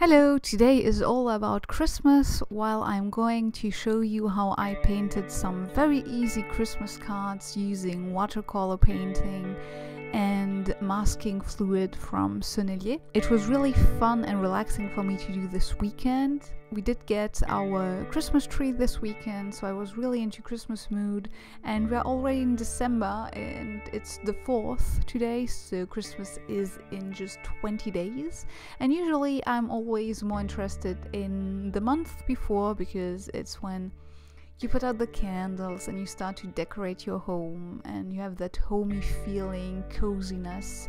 Hello, today is all about Christmas, while I'm going to show you how I painted some very easy Christmas cards using watercolor painting and masking fluid from Sennelier. It was really fun and relaxing for me to do this weekend. We did get our Christmas tree this weekend, so I was really into Christmas mood, and we're already in December and it's the 4th today, so Christmas is in just 20 days. And usually I'm always more interested in the month before, because it's when you put out the candles and you start to decorate your home and you have that homey feeling, coziness.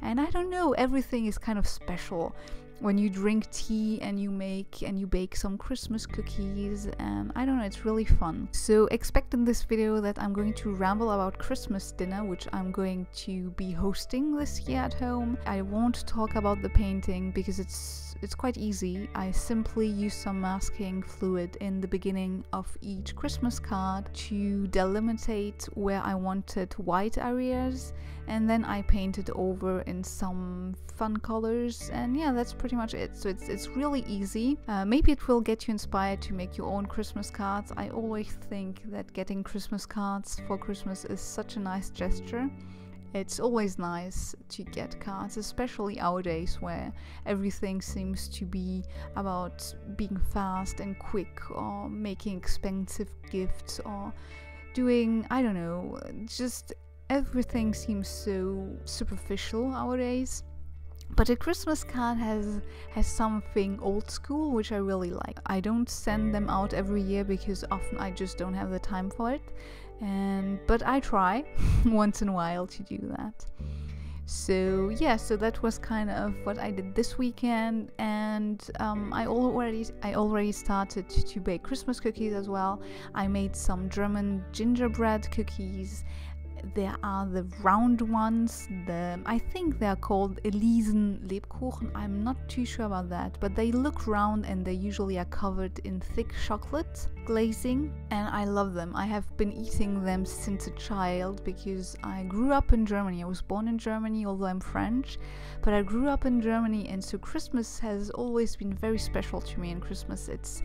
And I don't know, everything is kind of special when you drink tea and you make and you bake some Christmas cookies, and I don't know, it's really fun. So expect in this video that I'm going to ramble about Christmas dinner, which I'm going to be hosting this year at home. I won't talk about the painting because it's quite easy. I simply use some masking fluid in the beginning of each Christmas card to delimitate where I wanted white areas, and then I painted over in some fun colors, and yeah, that's pretty much it. So it's really easy. Maybe it will get you inspired to make your own Christmas cards. I always think that getting Christmas cards for Christmas is such a nice gesture. It's always nice to get cards, especially nowadays where everything seems to be about being fast and quick, or making expensive gifts, or doing, I don't know, just everything seems so superficial nowadays. But a Christmas card has something old school, which I really like. I don't send them out every year because often I just don't have the time for it, but I try once in a while to do that. So yeah, so that was kind of what I did this weekend, and I already started to bake Christmas cookies as well. I made some German gingerbread cookies. There are the round ones, I think they're called Elisen Lebkuchen. I'm not too sure about that, but they look round and they usually are covered in thick chocolate glazing, and I love them. I have been eating them since a child because I grew up in Germany. I was born in Germany, although I'm French, but I grew up in Germany, and so Christmas has always been very special to me. And Christmas, it's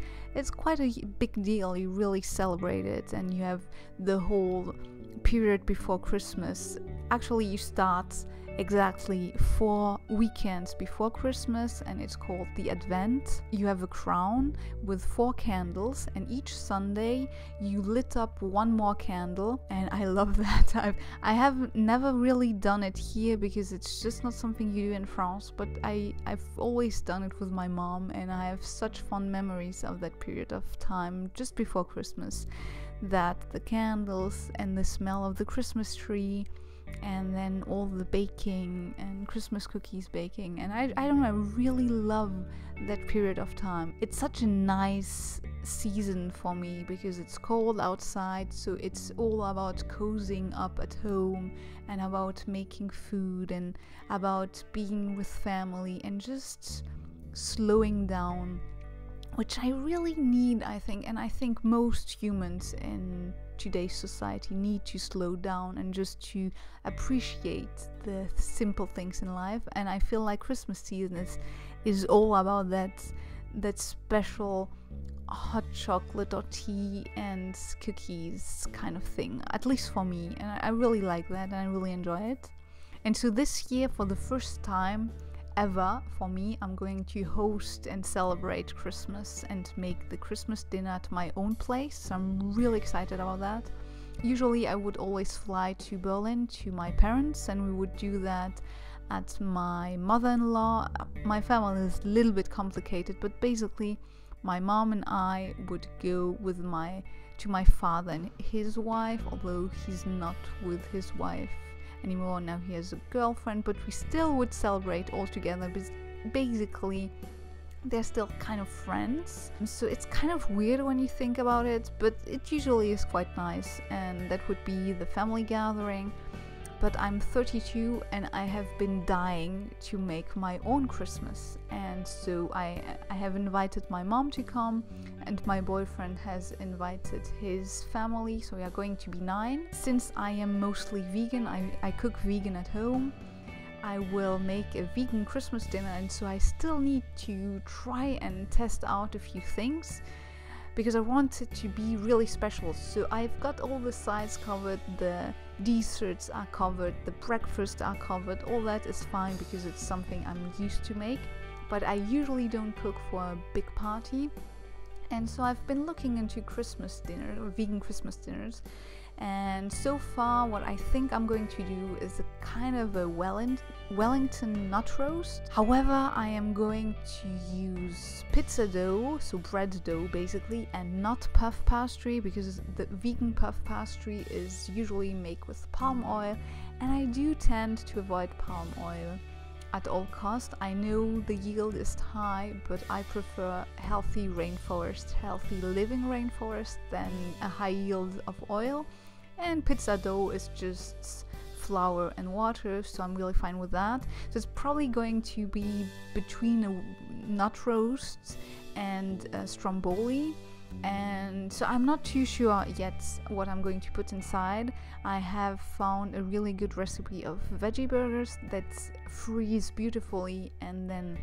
quite a big deal. You really celebrate it, and you have the whole period before Christmas. Actually, you start exactly 4 weekends before Christmas, and it's called the Advent. You have a crown with 4 candles, and each Sunday you lit up 1 more candle, and I love that. I have never really done it here because it's just not something you do in France, but I've always done it with my mom, and I have such fond memories of that period of time just before Christmas. That the candles and the smell of the Christmas tree, and then all the baking and Christmas cookies baking, and I don't know, I really love that period of time. It's such a nice season for me because it's cold outside, so it's all about cozying up at home and about making food and about being with family and just slowing down, which I really need, I think, and I think most humans in today's society need to slow down and just to appreciate the simple things in life. And I feel like Christmas season is all about that special hot chocolate or tea and cookies kind of thing, at least for me, and I really like that and I really enjoy it. And so this year, for the first time ever for me, I'm going to host and celebrate Christmas and make the Christmas dinner at my own place. So I'm really excited about that. Usually I would always fly to Berlin to my parents, and we would do that at my mother-in-law. My family is a little bit complicated, but basically my mom and I would go with to my father and his wife, although he's not with his wife anymore. Now he has a girlfriend, but we still would celebrate all together because basically they're still kind of friends. So it's kind of weird when you think about it, but it usually is quite nice, and that would be the family gathering. But I'm 32 and I have been dying to make my own Christmas, and so I have invited my mom to come, and my boyfriend has invited his family, so we are going to be 9. Since I am mostly vegan, I cook vegan at home. I will make a vegan Christmas dinner, and so I still need to try and test out a few things because I want it to be really special. So I've got all the sides covered, the desserts are covered, the breakfast are covered. All that is fine because it's something I'm used to make, but I usually don't cook for a big party. And so I've been looking into Christmas dinner or vegan Christmas dinners, and so far what I think I'm going to do is a kind of a Wellington nut roast. However, I am going to use pizza dough, so bread dough basically, and not puff pastry, because the vegan puff pastry is usually made with palm oil, and I do tend to avoid palm oil at all cost. I know the yield is high, but I prefer healthy rainforest, healthy living rainforest than a high yield of oil. And pizza dough is just flour and water, so I'm really fine with that. So it's probably going to be between a nut roast and a stromboli. And so I'm not too sure yet what I'm going to put inside. I have found a really good recipe of veggie burgers that freeze beautifully, and then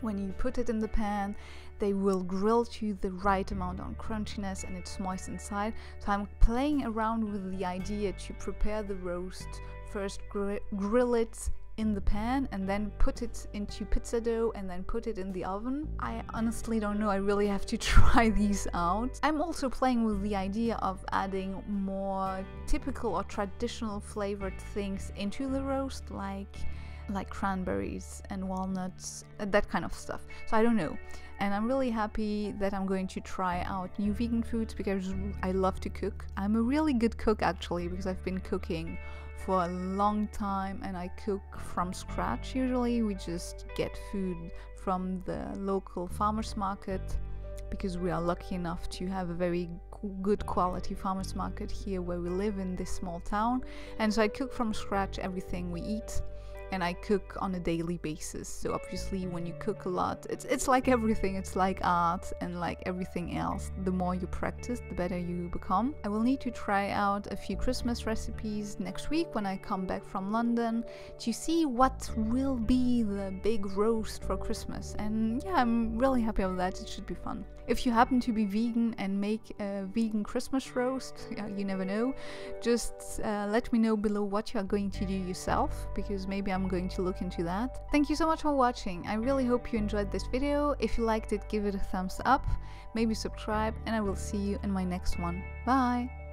when you put it in the pan, they will grill to the right amount of crunchiness and it's moist inside. So I'm playing around with the idea to prepare the roast, first grill it in the pan and then put it into pizza dough and then put it in the oven. I honestly don't know, I really have to try these out. I'm also playing with the idea of adding more typical or traditional flavored things into the roast, like cranberries and walnuts, that kind of stuff. So I don't know, and I'm really happy that I'm going to try out new vegan foods because I love to cook. I'm a really good cook actually, because I've been cooking for a long time and I cook from scratch. Usually we just get food from the local farmers market because we are lucky enough to have a very good quality farmers market here where we live in this small town. And so I cook from scratch everything we eat, and I cook on a daily basis. So obviously when you cook a lot, it's like everything, it's like art and like everything else. The more you practice, the better you become. I will need to try out a few Christmas recipes next week when I come back from London to see what will be the big roast for Christmas. And yeah, I'm really happy with that. It should be fun. If you happen to be vegan and make a vegan Christmas roast, you never know, just let me know below what you are going to do yourself, because maybe I'm going to look into that. Thank you so much for watching. I really hope you enjoyed this video. If you liked it, give it a thumbs up, maybe subscribe, and I will see you in my next one. Bye!